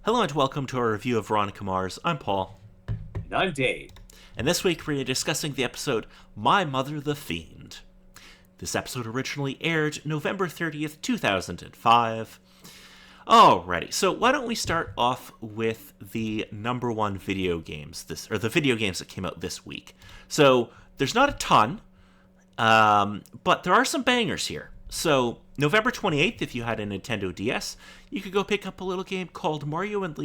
Hello and welcome to our review of Veronica Mars. I'm Paul. And I'm Dave. And this week we're discussing the episode My Mother the Fiend. This episode originally aired November 30th, 2005. Alrighty, so why don't we start off with the number one video games, the video games that came out this week. So there's not a ton, but there are some bangers here. So November 28th, if you had a Nintendo DS, you could go pick up a little game called Mario and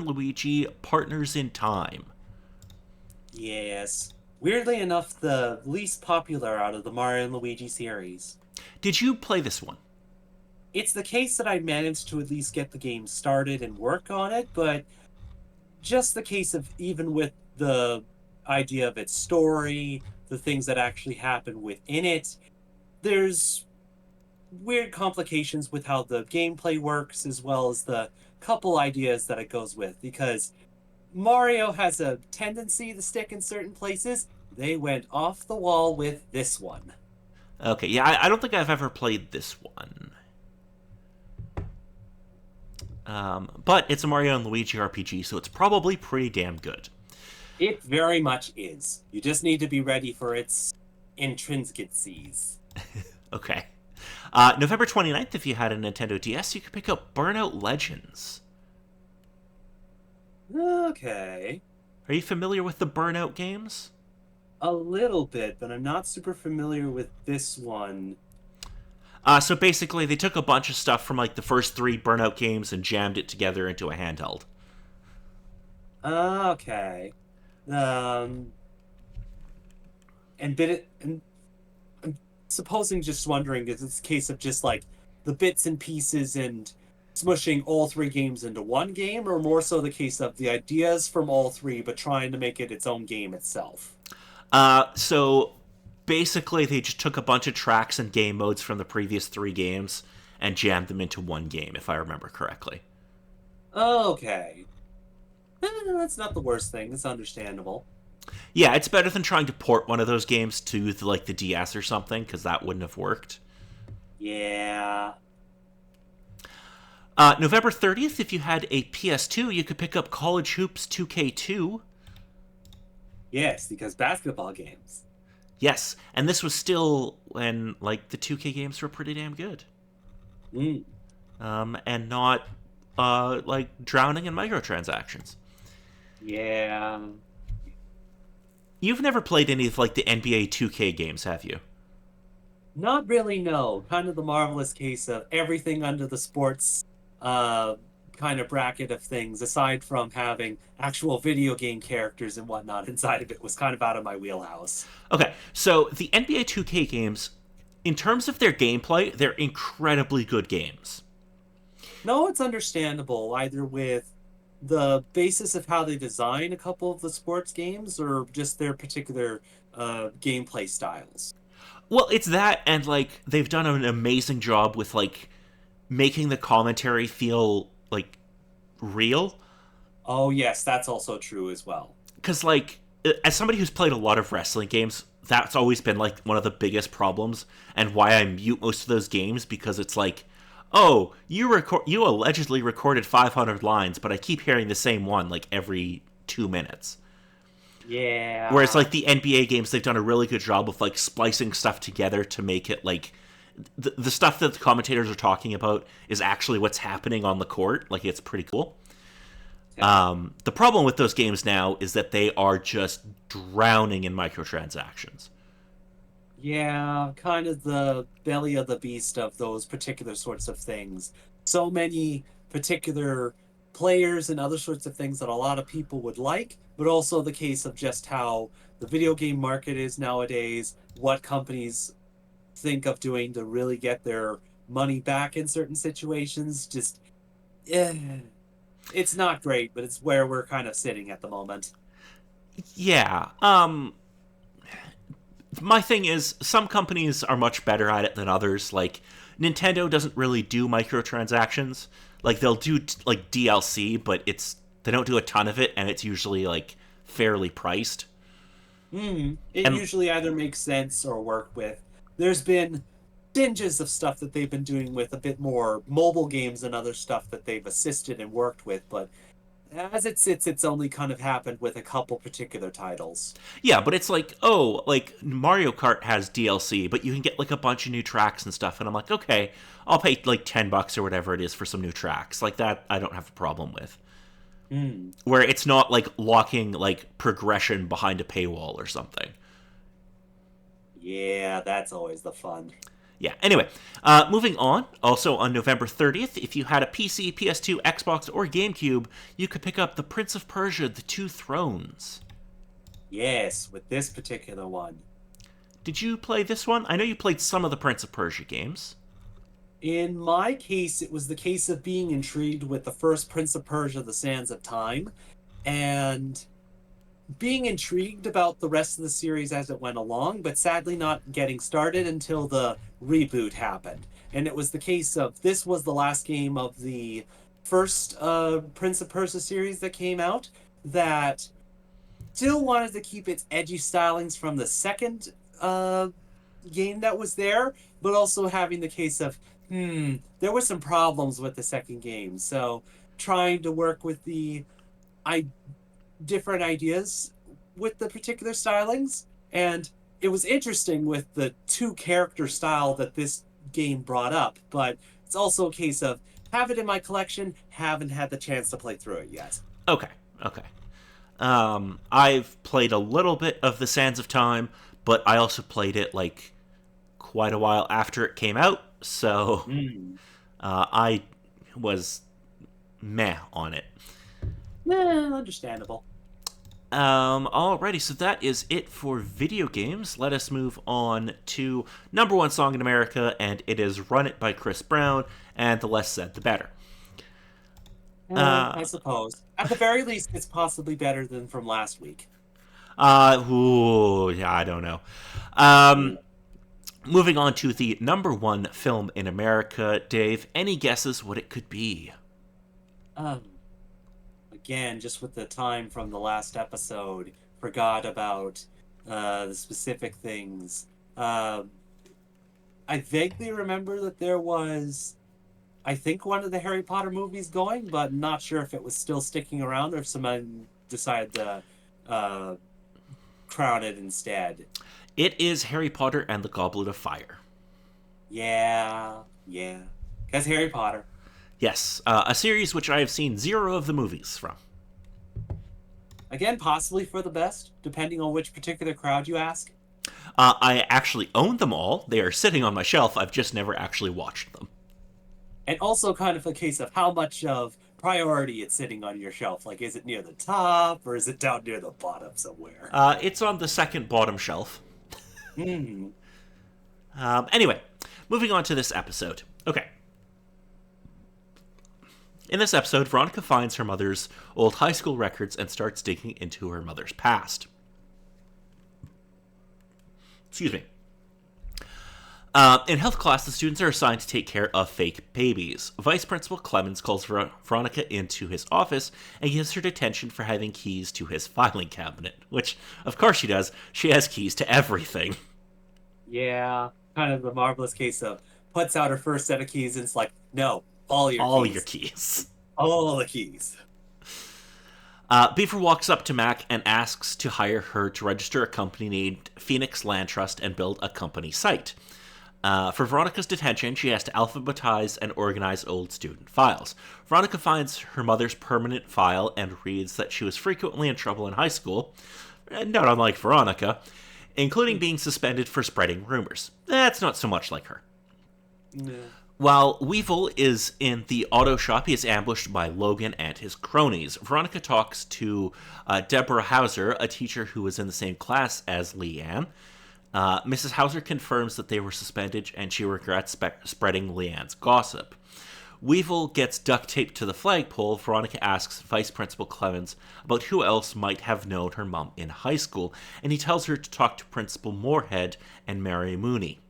Luigi Partners in Time. Yes. Weirdly enough, the least popular out of the Mario and Luigi series. Did you play this one? It's the case that I managed to at least get the game started and work on it, but just the case of even with the idea of its story, the things that actually happen within it, there's weird complications with how the gameplay works, as well as the couple ideas that it goes with, because Mario has a tendency to stick in certain places. They went off the wall with this one. Okay, yeah, I don't think I've ever played this one. But it's a Mario and Luigi RPG, so it's probably pretty damn good. It very much is. You just need to be ready for its intrinsicies. Okay. November 29th, if you had a Nintendo DS, you could pick up Burnout Legends. Okay. Are you familiar with the Burnout games? A little bit, but I'm not super familiar with this one. So basically, they took a bunch of stuff from like the first three Burnout games and jammed it together into a handheld. Okay. And I'm supposing just wondering if it's a case of just like the bits and pieces and smushing all three games into one game, or more so the case of the ideas from all three but trying to make it its own game itself. So basically, they just took a bunch of tracks and game modes from the previous three games and jammed them into one game, if I remember correctly. Okay. That's not the worst thing. It's understandable. Yeah, it's better than trying to port one of those games to the DS or something, because that wouldn't have worked. Yeah. November 30th, if you had a PS2, you could pick up College Hoops 2K2. Yes, because basketball games. Yes, and this was still when the 2K games were pretty damn good. Mm. And not drowning in microtransactions. Yeah. You've never played any of the NBA 2K games, have you? Not really, no. Kind of the marvelous case of everything under the sports kind of bracket of things, aside from having actual video game characters and whatnot inside of it, was kind of out of my wheelhouse. Okay, so the NBA 2K games, in terms of their gameplay, they're incredibly good games. No, it's understandable, either with the basis of how they design a couple of the sports games or just their particular gameplay styles. Well, it's that, and they've done an amazing job with making the commentary feel real. Oh, yes, that's also true as well. Because as somebody who's played a lot of wrestling games, that's always been one of the biggest problems, and why I mute most of those games, because it's oh, you allegedly recorded 500 lines, but I keep hearing the same one every 2 minutes. Yeah. Whereas the NBA games, they've done a really good job of splicing stuff together to make it the stuff that the commentators are talking about is actually what's happening on the court. It's pretty cool. Yeah. The problem with those games now is that they are just drowning in microtransactions. Yeah, kind of the belly of the beast of those particular sorts of things. So many particular players and other sorts of things that a lot of people would like, but also the case of just how the video game market is nowadays, what companies think of doing to really get their money back in certain situations. Just, it's not great, but it's where we're kind of sitting at the moment. Yeah. My thing is, some companies are much better at it than others. Nintendo doesn't really do microtransactions. They'll do DLC, but they don't do a ton of it, and it's usually fairly priced. It And usually either makes sense or work with. There's been stinges of stuff that they've been doing with a bit more mobile games and other stuff that they've assisted and worked with, but as it sits, it's only kind of happened with a couple particular titles. Yeah, but it's like, oh, like Mario Kart has DLC, but you can get like a bunch of new tracks and stuff. And I'm like, okay, I'll pay like $10 or whatever it is for some new tracks. Like that, I don't have a problem with. Mm. Where it's not like locking like progression behind a paywall or something. Yeah, that's always the fun. Yeah, anyway, moving on. Also on November 30th, if you had a PC, PS2, Xbox, or GameCube, you could pick up The Prince of Persia, The Two Thrones. Yes, with this particular one. Did you play this one? I know you played some of the Prince of Persia games. In my case, it was the case of being intrigued with the first Prince of Persia, The Sands of Time, and being intrigued about the rest of the series as it went along, but sadly not getting started until the reboot happened. And it was the case of this was the last game of the first Prince of Persia series that came out that still wanted to keep its edgy stylings from the second game that was there, but also having the case of, there were some problems with the second game. So trying to work with the different ideas with the particular stylings. And it was interesting with the two character style that this game brought up, but it's also a case of have it in my collection, haven't had the chance to play through it yet. Okay, okay. I've played a little bit of The Sands of Time, but I also played it like quite a while after it came out, so I was meh on it. Understandable. Alrighty, so that is it for video games. Let us move on to number one song in America, and it is Run It by Chris Brown, and the less said, the better. I suppose. At the very least, it's possibly better than from last week. Yeah, I don't know. Moving on to the number one film in America, Dave, any guesses what it could be? Again, just with the time from the last episode, forgot about the specific things. I vaguely remember that there was, I think, one of the Harry Potter movies going, but not sure if it was still sticking around or if someone decided to crown it instead. It is Harry Potter and the Goblet of Fire. Yeah. Because Harry Potter. Yes, a series which I have seen 0 of the movies from. Again, possibly for the best, depending on which particular crowd you ask. I actually own them all. They are sitting on my shelf. I've just never actually watched them. And also kind of a case of how much of priority it's sitting on your shelf. Like, is it near the top or is it down near the bottom somewhere? It's on the second bottom shelf. Mm. Anyway, moving on to this episode. Okay. In this episode, Veronica finds her mother's old high school records and starts digging into her mother's past. Excuse me. In health class, the students are assigned to take care of fake babies. Vice Principal Clemens calls Veronica into his office and gives her detention for having keys to his filing cabinet, which, of course she does. She has keys to everything. Yeah, kind of the marvelous case of puts out her first set of keys and it's like, no, all your keys. All the keys. Beaver walks up to Mac and asks to hire her to register a company named Phoenix Land Trust and build a company site. For Veronica's detention, she has to alphabetize and organize old student files. Veronica finds her mother's permanent file and reads that she was frequently in trouble in high school, not unlike Veronica, including being suspended for spreading rumors. That's not so much like her. No. While Weevil is in the auto shop, he is ambushed by Logan and his cronies. Veronica talks to Deborah Hauser, a teacher who was in the same class as Leanne. Mrs. Hauser confirms that they were suspended and she regrets spreading Leanne's gossip. Weevil gets duct taped to the flagpole. Veronica asks Vice Principal Clemens about who else might have known her mom in high school, and he tells her to talk to Principal Moorhead and Mary Mooney.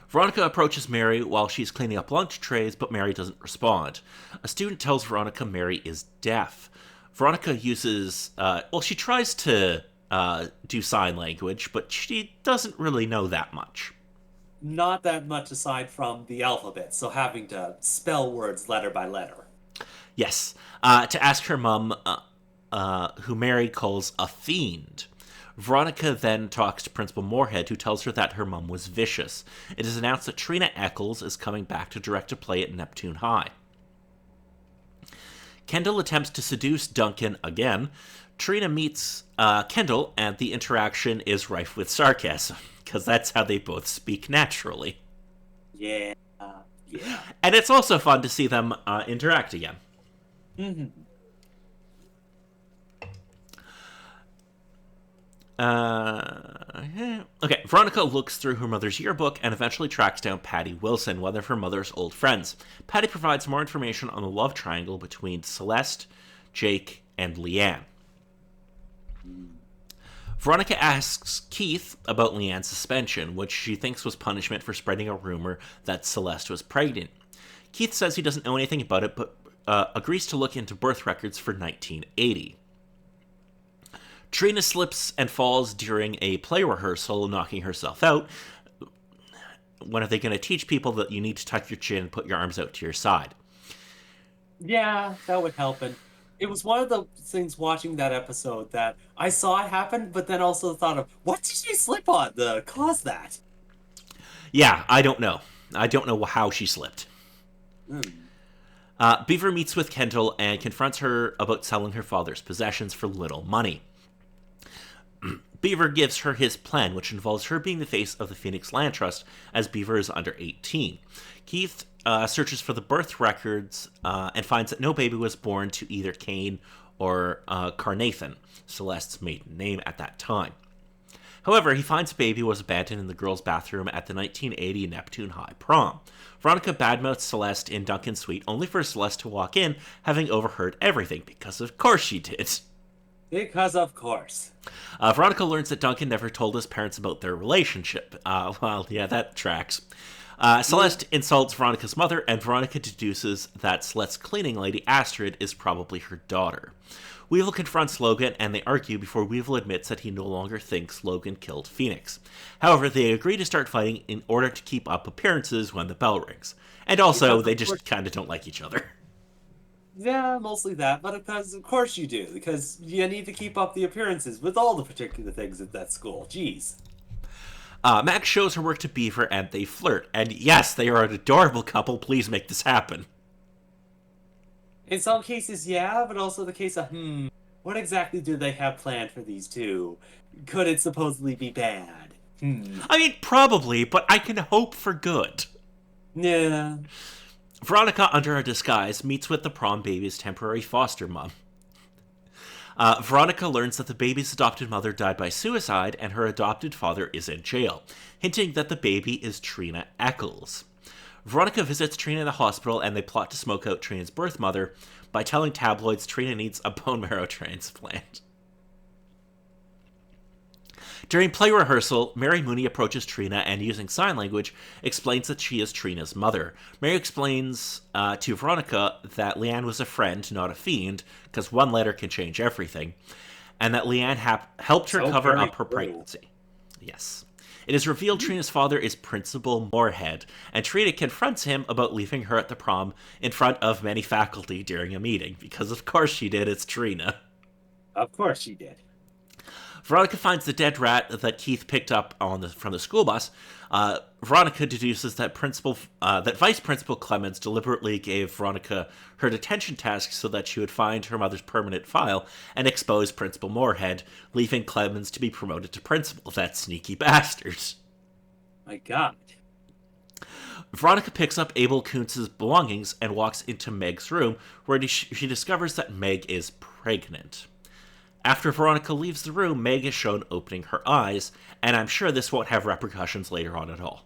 Veronica approaches Mary while she's cleaning up lunch trays, but Mary doesn't respond. A student tells Veronica Mary is deaf. Veronica uses, she tries to do sign language, but she doesn't really know that much. not that much aside from the alphabet, so having to spell words letter by letter. Yes, to ask her mom, who Mary calls a fiend. Veronica then talks to Principal Moorhead, who tells her that her mom was vicious. It is announced that Trina Eccles is coming back to direct a play at Neptune High. Kendall attempts to seduce Duncan again. Trina meets Kendall, and the interaction is rife with sarcasm, because that's how they both speak naturally. Yeah, yeah. And it's also fun to see them interact again. Mm-hmm. Okay, Veronica looks through her mother's yearbook and eventually tracks down Patty Wilson, one of her mother's old friends. Patty provides more information on the love triangle between Celeste, Jake, and Leanne. Veronica asks Keith about Leanne's suspension, which she thinks was punishment for spreading a rumor that Celeste was pregnant. Keith says he doesn't know anything about it, but agrees to look into birth records for 1980. Trina slips and falls during a play rehearsal, knocking herself out. When are they going to teach people that you need to tuck your chin and put your arms out to your side? Yeah, that would help. And it was one of the things watching that episode that I saw it happen, but then also thought of what did she slip on to cause that? Yeah, I don't know. I don't know how she slipped. Hmm. Beaver meets with Kendall and confronts her about selling her father's possessions for little money. Beaver gives her his plan, which involves her being the face of the Phoenix Land Trust, as Beaver is under 18. Keith searches for the birth records and finds that no baby was born to either Cain or Carnathan, Celeste's maiden name at that time. However, he finds a baby was abandoned in the girls' bathroom at the 1980 Neptune High prom. Veronica badmouths Celeste in Duncan's suite, only for Celeste to walk in, having overheard everything, because of course she did. Because of course. Veronica learns that Duncan never told his parents about their relationship. Well, yeah, that tracks. Celeste insults Veronica's mother, and Veronica deduces that Celeste's cleaning lady, Astrid, is probably her daughter. Weevil confronts Logan, and they argue before Weevil admits that he no longer thinks Logan killed Phoenix. However, they agree to start fighting in order to keep up appearances when the bell rings. And also, they just kind of don't like each other. Yeah, mostly that, but because of course you do, because you need to keep up the appearances with all the particular things at that school. Jeez. Max shows her work to Beaver, and they flirt. And yes, they are an adorable couple. Please make this happen. In some cases, yeah, but also the case of, what exactly do they have planned for these two? Could it supposedly be bad? I mean, probably, but I can hope for good. Yeah. Veronica, under a disguise, meets with the prom baby's temporary foster mom. Veronica learns that the baby's adopted mother died by suicide and her adopted father is in jail, hinting that the baby is Trina Eccles. Veronica visits Trina in the hospital and they plot to smoke out Trina's birth mother by telling tabloids Trina needs a bone marrow transplant. During play rehearsal, Mary Mooney approaches Trina and, using sign language, explains that she is Trina's mother. Mary explains to Veronica that Leanne was a friend, not a fiend, because one letter can change everything, and that Leanne helped her cover up her pregnancy. Yes. It is revealed Trina's father is Principal Moorhead, and Trina confronts him about leaving her at the prom in front of many faculty during a meeting, because of course she did, it's Trina. Of course she did. Veronica finds the dead rat that Keith picked up from the school bus. Veronica deduces that Vice Principal Clemens deliberately gave Veronica her detention task so that she would find her mother's permanent file and expose Principal Moorhead, leaving Clemens to be promoted to principal. That sneaky bastard. My God. Veronica picks up Abel Kuntz's belongings and walks into Meg's room, where she discovers that Meg is pregnant. After Veronica leaves the room, Meg is shown opening her eyes, and I'm sure this won't have repercussions later on at all.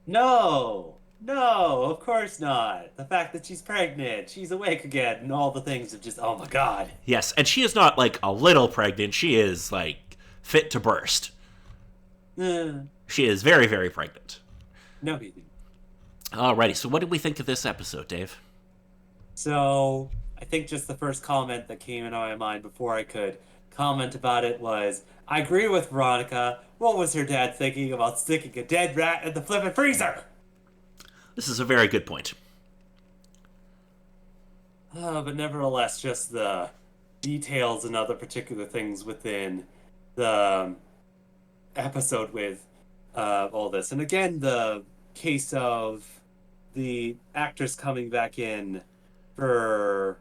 No, of course not. The fact that she's pregnant, she's awake again, and all the things of just, oh my God. Yes, and she is not like a little pregnant, she is like fit to burst. She is very, very pregnant. No, he didn't. Alrighty, so what did we think of this episode, Dave? So, I think just the first comment that came into my mind before I could comment about it was, I agree with Veronica, What was her dad thinking about sticking a dead rat in the flippin' freezer? This is a very good point. But nevertheless, just the details and other particular things within the episode with all this. And again, the case of the actors coming back in for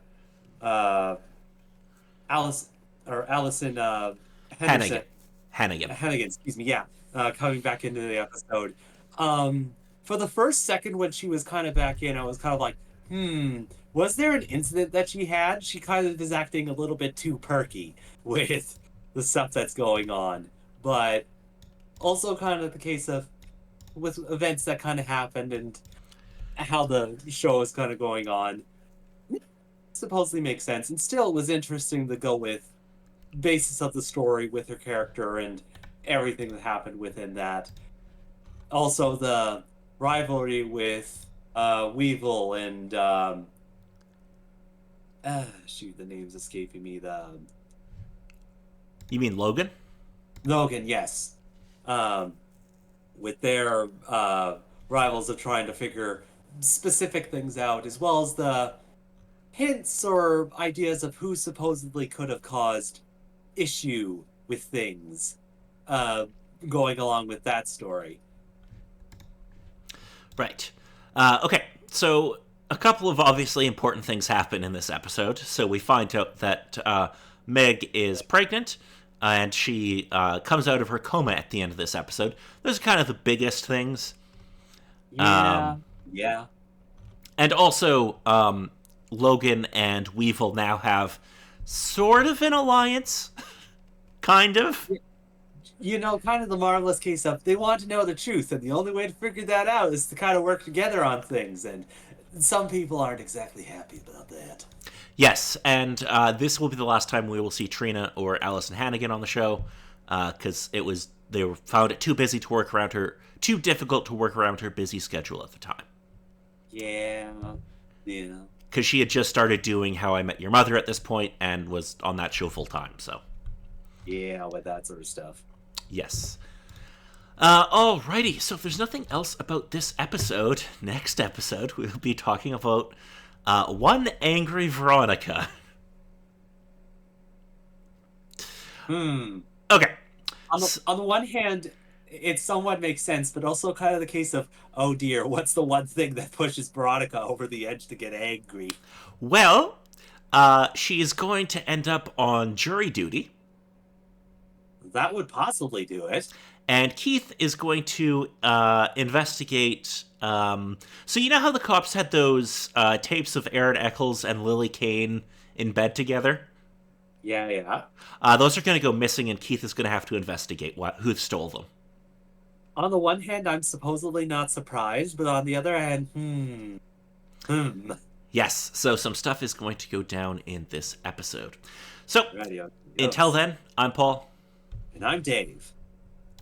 uh, Alice or Allison Henderson Hannigan. Hannigan. Hennigan, excuse me, yeah, coming back into the episode. For the first second when she was kind of back in, I was kind of like, was there an incident that she had? She kind of is acting a little bit too perky with the stuff that's going on, but also kind of the case of with events that kind of happened and how the show is kind of going on. Supposedly makes sense, and still it was interesting to go with basis of the story with her character and everything that happened within that. Also, the rivalry with Weevil and shoot, the name's escaping me. The You mean Logan? Logan, yes, um, with their rivals of trying to figure specific things out, as well as the hints or ideas of who supposedly could have caused issue with things uh, going along with that story. Right. Okay, so a couple of obviously important things happen in this episode. So we find out that Meg is pregnant, and she comes out of her coma at the end of this episode. Those are kind of the biggest things. Yeah, yeah. And also, Logan and Weevil now have sort of an alliance. Kind of. Kind of the marvelous case of they want to know the truth, and the only way to figure that out is to kind of work together on things, and some people aren't exactly happy about that. Yes, and this will be the last time we will see Trina or Allison Hannigan on the show, because they were found it too difficult to work around her busy schedule at the time. Yeah. Because she had just started doing How I Met Your Mother at this point and was on that show full time. So. Yeah, with that sort of stuff. Yes. Alrighty, so if there's nothing else about this episode, next episode we'll be talking about One Angry Veronica. Okay. On the one hand, it somewhat makes sense, but also kind of the case of, oh dear, what's the one thing that pushes Veronica over the edge to get angry? Well, she is going to end up on jury duty. That would possibly do it. And Keith is going to investigate. So you know how the cops had those tapes of Aaron Eccles and Lily Kane in bed together? Yeah. Those are going to go missing, and Keith is going to have to investigate who stole them. On the one hand, I'm supposedly not surprised, but on the other hand, Yes, so some stuff is going to go down in this episode. So, Radio. until then, I'm Paul. And I'm Dave.